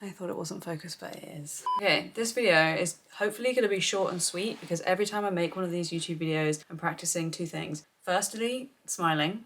I thought it wasn't focused, but it is. Okay, this video is hopefully going to be short and sweet because every time I make one of these YouTube videos, I'm practicing two things. Firstly, smiling.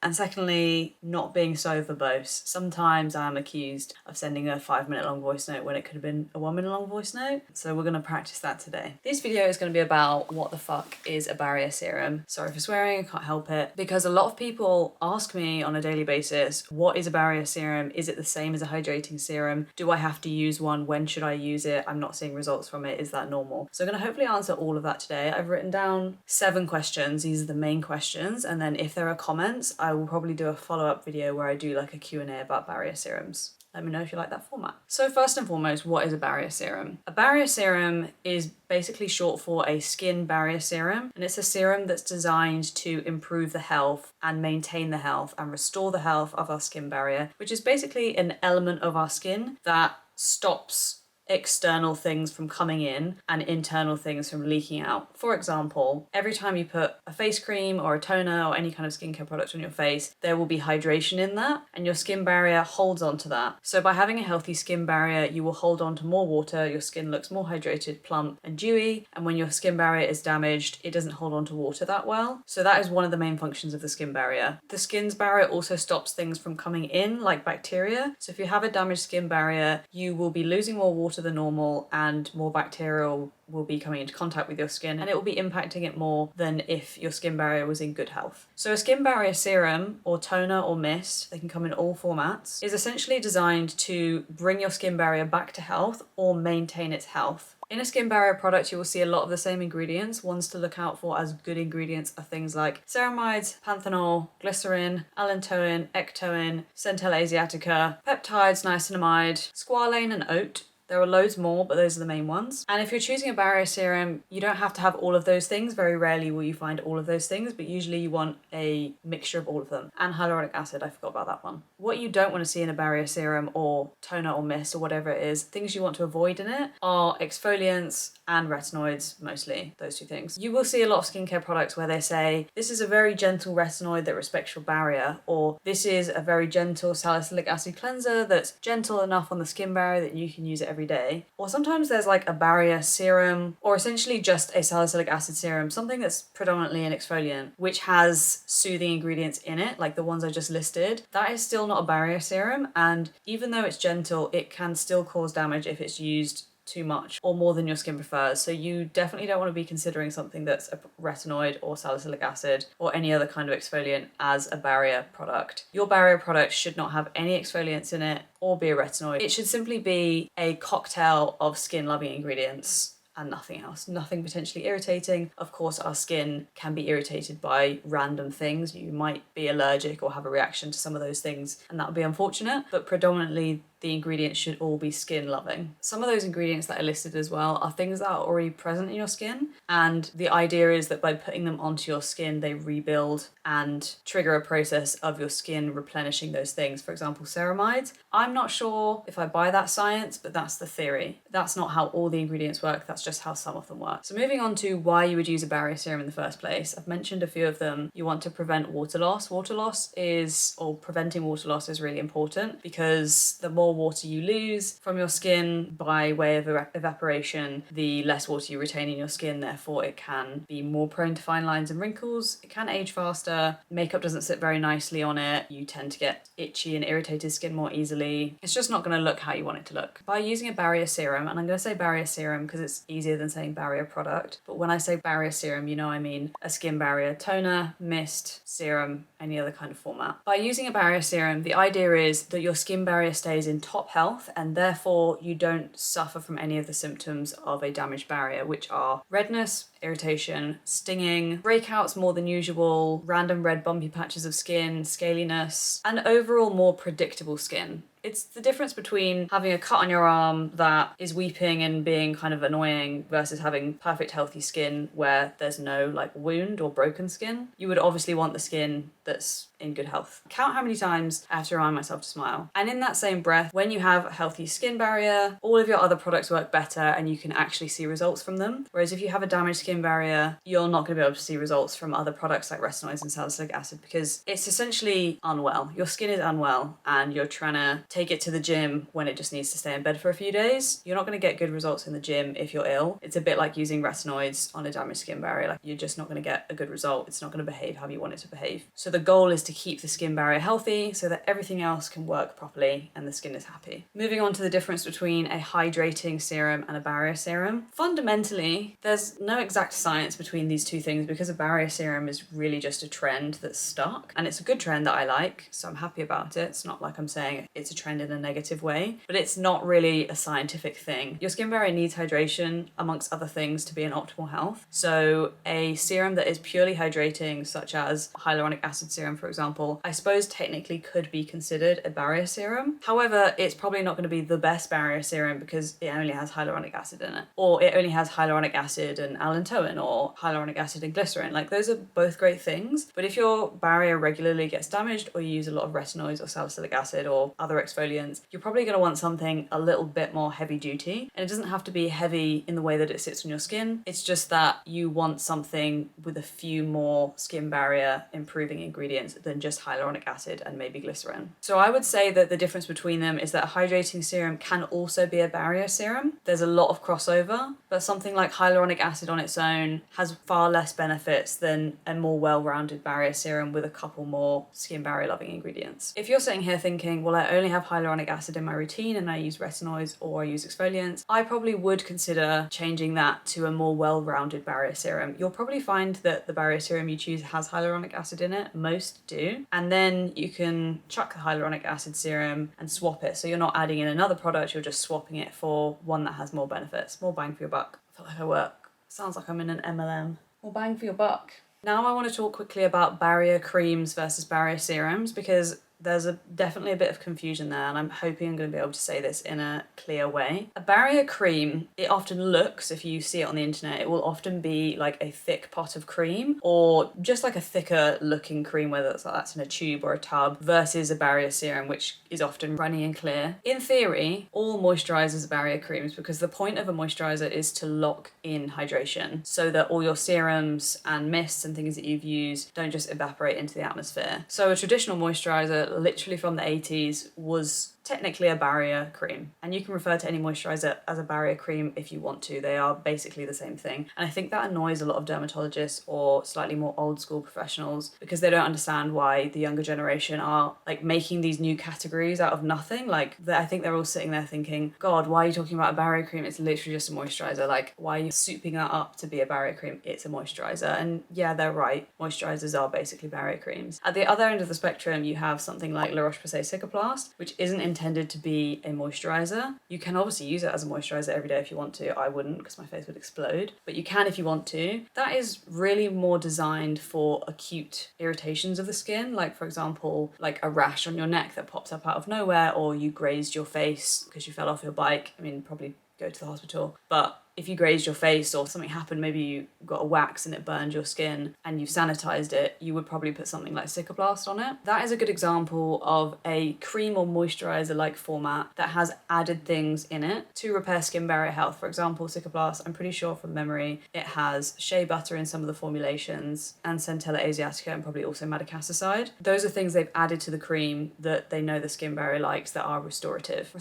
And secondly, not being so verbose. Sometimes I'm accused of sending a 5-minute long voice note when it could have been a 1-minute long voice note. So we're gonna practice that today. This video is gonna be about what the fuck is a barrier serum. Sorry for swearing, I can't help it. Because a lot of people ask me on a daily basis, what is a barrier serum? Is it the same as a hydrating serum? Do I have to use one? When should I use it? I'm not seeing results from it. Is that normal? So I'm gonna hopefully answer all of that today. I've written down 7 questions. These are the main questions. And then if there are comments, I will probably do a follow-up video where I do like a Q&A about barrier serums. Let me know if you like that format. So first and foremost, what is a barrier serum? A barrier serum is basically short for a skin barrier serum, and it's a serum that's designed to improve the health and maintain the health and restore the health of our skin barrier, which is basically an element of our skin that stops external things from coming in and internal things from leaking out. For example, every time you put a face cream or a toner or any kind of skincare product on your face, there will be hydration in that and your skin barrier holds on to that. So by having a healthy skin barrier, you will hold on to more water, your skin looks more hydrated, plump and dewy, and when your skin barrier is damaged, it doesn't hold on to water that well. So that is one of the main functions of the skin barrier. The skin's barrier also stops things from coming in, like bacteria. So if you have a damaged skin barrier, you will be losing more water than normal and more bacterial will be coming into contact with your skin and it will be impacting it more than if your skin barrier was in good health. So a skin barrier serum or toner or mist, they can come in all formats, is essentially designed to bring your skin barrier back to health or maintain its health. In a skin barrier product, you will see a lot of the same ingredients. Ones to look out for as good ingredients are things like ceramides, panthenol, glycerin, allantoin, ectoin, centella asiatica, peptides, niacinamide, squalane and oat. There are loads more, but those are the main ones. And if you're choosing a barrier serum, you don't have to have all of those things. Very rarely will you find all of those things, but usually you want a mixture of all of them. And hyaluronic acid, I forgot about that one. What you don't want to see in a barrier serum or toner or mist or whatever it is, things you want to avoid in it are exfoliants and retinoids, mostly, those two things. You will see a lot of skincare products where they say, this is a very gentle retinoid that respects your barrier, or this is a very gentle salicylic acid cleanser that's gentle enough on the skin barrier that you can use it every day. Or sometimes there's like a barrier serum, or essentially just a salicylic acid serum, something that's predominantly an exfoliant, which has soothing ingredients in it, like the ones I just listed. That is still not a barrier serum, and even though it's gentle, it can still cause damage if it's used too much or more than your skin prefers. So you definitely don't want to be considering something that's a retinoid or salicylic acid or any other kind of exfoliant as a barrier product. Your barrier product should not have any exfoliants in it or be a retinoid. It should simply be a cocktail of skin loving ingredients and nothing else. Nothing potentially irritating. Of course, our skin can be irritated by random things. You might be allergic or have a reaction to some of those things, and that would be unfortunate, but predominantly the ingredients should all be skin loving. Some of those ingredients that are listed as well are things that are already present in your skin, and the idea is that by putting them onto your skin, they rebuild and trigger a process of your skin replenishing those things. For example, ceramides. I'm not sure if I buy that science, but that's the theory. That's not how all the ingredients work, that's just how some of them work. So moving on to why you would use a barrier serum in the first place. I've mentioned a few of them. You want to prevent water loss. Preventing water loss is really important because the more water you lose from your skin by way of evaporation, the less water you retain in your skin, therefore it can be more prone to fine lines and wrinkles. It can age faster. Makeup doesn't sit very nicely on it. You tend to get itchy and irritated skin more easily. It's just not going to look how you want it to look. By using a barrier serum, and I'm going to say barrier serum because it's easier than saying barrier product, but when I say barrier serum, you know I mean a skin barrier toner, mist, serum, any other kind of format. By using a barrier serum, the idea is that your skin barrier stays in top health and therefore you don't suffer from any of the symptoms of a damaged barrier, which are redness, irritation, stinging, breakouts more than usual, random red bumpy patches of skin, scaliness, and overall more predictable skin. It's the difference between having a cut on your arm that is weeping and being kind of annoying versus having perfect healthy skin where there's no like wound or broken skin. You would obviously want the skin that's in good health. Count how many times I have to remind myself to smile. And in that same breath, when you have a healthy skin barrier, all of your other products work better and you can actually see results from them. Whereas if you have a damaged skin barrier, you're not going to be able to see results from other products like retinoids and salicylic acid because it's essentially unwell. Your skin is unwell and you're trying to take it to the gym when it just needs to stay in bed for a few days. You're not going to get good results in the gym if you're ill. It's a bit like using retinoids on a damaged skin barrier. Like, you're just not going to get a good result. It's not going to behave how you want it to behave. So the goal is to keep the skin barrier healthy so that everything else can work properly and the skin is happy. Moving on to the difference between a hydrating serum and a barrier serum. Fundamentally, there's no exact science between these two things because a barrier serum is really just a trend that's stuck, and it's a good trend that I like, so I'm happy about it. It's not like I'm saying it's a trend in a negative way, but it's not really a scientific thing. Your skin barrier needs hydration amongst other things to be in optimal health. So a serum that is purely hydrating, such as hyaluronic acid serum, for example, I suppose technically could be considered a barrier serum. However, it's probably not going to be the best barrier serum because it only has hyaluronic acid in it, or it only has hyaluronic acid and allantoin, or hyaluronic acid and glycerin. Like, those are both great things, but if your barrier regularly gets damaged or you use a lot of retinoids or salicylic acid or other exfoliants, you're probably going to want something a little bit more heavy duty. And it doesn't have to be heavy in the way that it sits on your skin. It's just that you want something with a few more skin barrier improving ingredients than just hyaluronic acid and maybe glycerin. So I would say that the difference between them is that a hydrating serum can also be a barrier serum. There's a lot of crossover, but something like hyaluronic acid on its own has far less benefits than a more well-rounded barrier serum with a couple more skin barrier loving ingredients. If you're sitting here thinking, well, I only have hyaluronic acid in my routine and I use retinoids or I use exfoliants, I probably would consider changing that to a more well-rounded barrier serum. You'll probably find that the barrier serum you choose has hyaluronic acid in it. Most do. And then you can chuck the hyaluronic acid serum and swap it. So you're not adding in another product, you're just swapping it for one that has more benefits. More bang for your buck. I feel like I work. Sounds like I'm in an MLM. More bang for your buck. Now I want to talk quickly about barrier creams versus barrier serums, because there's definitely a bit of confusion there, and I'm hoping I'm going to be able to say this in a clear way. A barrier cream, it often looks, if you see it on the internet, it will often be like a thick pot of cream, or just like a thicker looking cream, whether that's in a tube or a tub, versus a barrier serum, which is often runny and clear. In theory, all moisturizers are barrier creams because the point of a moisturizer is to lock in hydration so that all your serums and mists and things that you've used don't just evaporate into the atmosphere. So a traditional moisturizer, literally from the 80s, was technically a barrier cream, and you can refer to any moisturizer as a barrier cream if you want to. They are basically the same thing, and I think that annoys a lot of dermatologists or slightly more old school professionals because they don't understand why the younger generation are like making these new categories out of nothing. Like, I think they're all sitting there thinking, God, why are you talking about a barrier cream? It's literally just a moisturizer. Like, why are you souping that up to be a barrier cream? It's a moisturizer. And yeah, they're right, moisturizers are basically barrier creams. At the other end of the spectrum, you have something like La Roche-Posay Cicaplast, which isn't intended to be a moisturizer. You can obviously use it as a moisturizer every day if you want to. I wouldn't, because my face would explode, but you can if you want to. That is really more designed for acute irritations of the skin, like for example, like a rash on your neck that pops up out of nowhere, or you grazed your face because you fell off your bike. I mean, probably go to the hospital, but if you grazed your face or something happened, maybe you got a wax and it burned your skin and you've sanitized it, you would probably put something like Cicaplast on it. That is a good example of a cream or moisturizer-like format that has added things in it to repair skin barrier health. For example, Cicaplast, I'm pretty sure from memory, it has shea butter in some of the formulations and Centella asiatica and probably also madecassoside. Those are things they've added to the cream that they know the skin barrier likes, that are restorative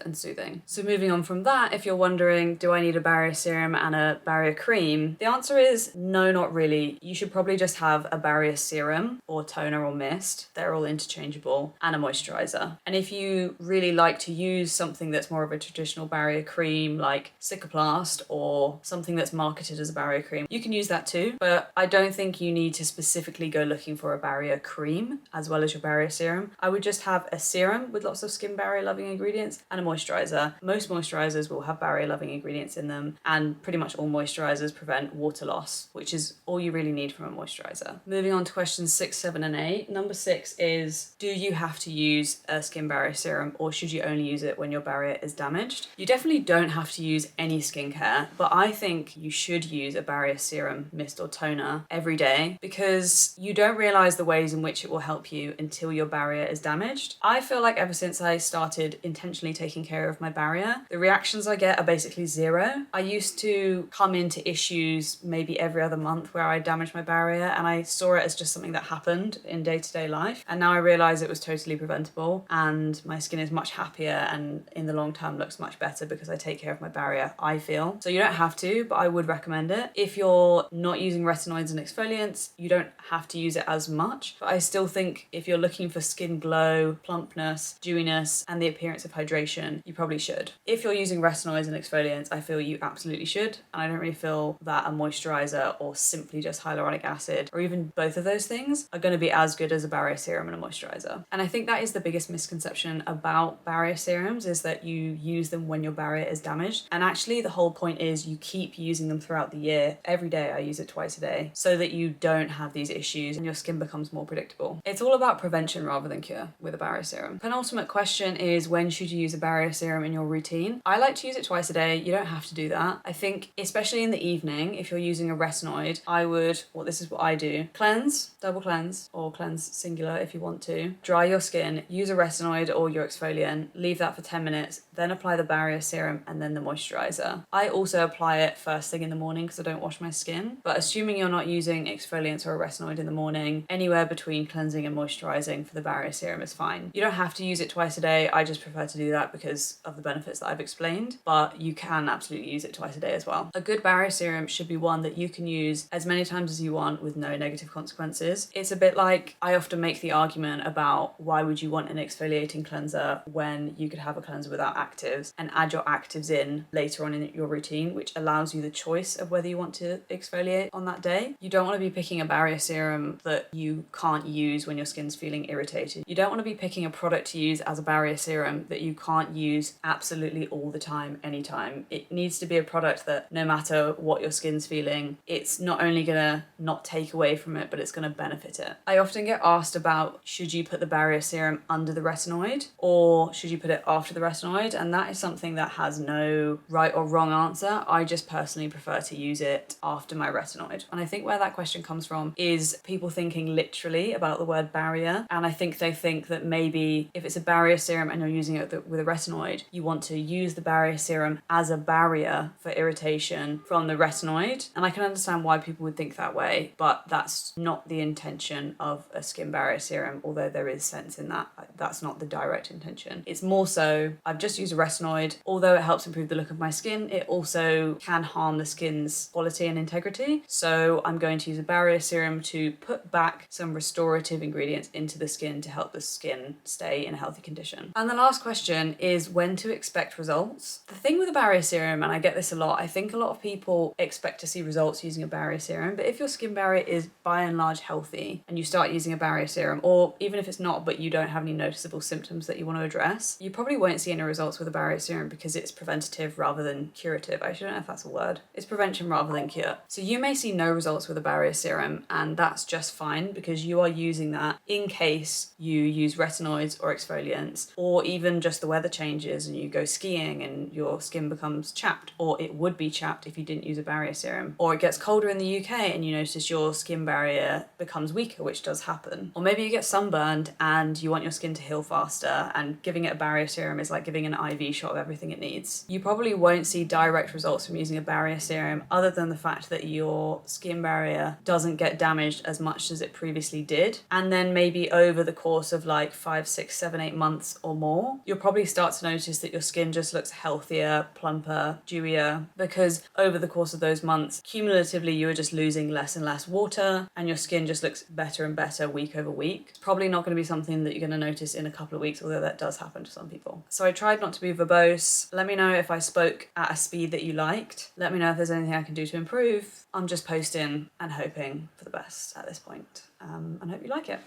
and soothing. So moving on from that, if you're wondering, do I need a barrier serum and a barrier cream? The answer is no, not really. You should probably just have a barrier serum or toner or mist. They're all interchangeable, and a moisturizer. And if you really like to use something that's more of a traditional barrier cream like Cicaplast or something that's marketed as a barrier cream, you can use that too. But I don't think you need to specifically go looking for a barrier cream as well as your barrier serum. I would just have a serum with lots of skin barrier loving ingredients and a moisturizer. Most moisturizers will have barrier loving ingredients in them, and pretty much all moisturizers prevent water loss, which is all you really need from a moisturizer. Moving on to questions 6, 7, and 8. Number 6 is, do you have to use a skin barrier serum, or should you only use it when your barrier is damaged? You definitely don't have to use any skincare, but I think you should use a barrier serum, mist, or toner every day, because you don't realize the ways in which it will help you until your barrier is damaged. I feel like ever since I started intentionally taking care of my barrier, the reactions I get are basically zero. I used to come into issues maybe every other month where I damaged my barrier, and I saw it as just something that happened in day-to-day life. And now I realise it was totally preventable, and my skin is much happier and in the long term looks much better because I take care of my barrier, I feel. So you don't have to, but I would recommend it. If you're not using retinoids and exfoliants, you don't have to use it as much, but I still think if you're looking for skin glow, plumpness, dewiness, and the appearance of hydration, you probably should. If you're using retinoids and exfoliants, I feel you absolutely should, and I don't really feel that a moisturizer or simply just hyaluronic acid, or even both of those things, are going to be as good as a barrier serum and a moisturizer. And I think that is the biggest misconception about barrier serums, is that you use them when your barrier is damaged. And actually the whole point is you keep using them throughout the year. Every day I use it twice a day so that you don't have these issues and your skin becomes more predictable. It's all about prevention rather than cure with a barrier serum. Penultimate question is, when should you use a barrier serum in your routine? I like to use it twice a day. You don't have to do that. I think especially in the evening, if you're using a retinoid, I would, well, this is what I do, cleanse, double cleanse, or cleanse singular if you want to. Dry your skin, use a retinoid or your exfoliant, leave that for 10 minutes, then apply the barrier serum and then the moisturizer. I also apply it first thing in the morning because I don't wash my skin, but assuming you're not using exfoliants or a retinoid in the morning, anywhere between cleansing and moisturizing for the barrier serum is fine. You don't have to use it twice a day. I just prefer to do that because of the benefits that I've explained, but you can absolutely use it twice a day as well. A good barrier serum should be one that you can use as many times as you want with no negative consequences. It's a bit like, I often make the argument about why would you want an exfoliating cleanser when you could have a cleanser without actives and add your actives in later on in your routine, which allows you the choice of whether you want to exfoliate on that day. You don't want to be picking a barrier serum that you can't use when your skin's feeling irritated. You don't want to be picking a product to use as a barrier serum that you can't use absolutely all the time, anytime. It needs to be a product that no matter what your skin's feeling, it's not only gonna not take away from it, but it's gonna benefit it. I often get asked about, should you put the barrier serum under the retinoid or should you put it after the retinoid? And that is something that has no right or wrong answer. I just personally prefer to use it after my retinoid. And I think where that question comes from is people thinking literally about the word barrier. And I think they think that maybe if it's a barrier serum and you're using it with a retinoid, you want to use the barrier serum as a barrier for irritation from the retinoid. And I can understand why people would think that way, but that's not the intention of a skin barrier serum, although there is sense in that. That's not the direct intention. It's more so, I've just used a retinoid. Although it helps improve the look of my skin, it also can harm the skin's quality and integrity. So I'm going to use a barrier serum to put back some restorative ingredients into the skin to help the skin stay in a healthy condition. And the last question is when to expect results. The thing with a barrier serum, and I get this a lot, I think a lot of people expect to see results using a barrier serum, but if your skin barrier is by and large healthy and you start using a barrier serum, or even if it's not, but you don't have any noticeable symptoms that you want to address, you probably won't see any results with a barrier serum because it's preventative rather than curative. I don't know if that's a word. It's prevention rather than cure. So you may see no results with a barrier serum, and that's just fine because you are using that in case you use retinoids or exfoliants, or even just the weather changes and you go skiing and your skin becomes chapped, or it would be chapped if you didn't use a barrier serum, or it gets colder in the UK and you notice your skin barrier becomes weaker, which does happen, or maybe you get sunburned and you want your skin to heal faster, and giving it a barrier serum is like giving an IV shot of everything it needs. You probably won't see direct results from using a barrier serum other than the fact that your skin barrier doesn't get damaged as much as it previously did, and then maybe over the course of like 5, 6, 7, 8 months or more, you'll probably start to notice that your skin just looks healthier, plumper, dewier, because over the course of those months, cumulatively you are just losing less and less water and your skin just looks better and better week over week. It's probably not going to be something that you're going to notice in a couple of weeks, although that does happen to some people. So I tried not to be verbose. Let me know if I spoke at a speed that you liked. Let me know if there's anything I can do to improve. I'm just posting and hoping for the best at this point, and hope you like it.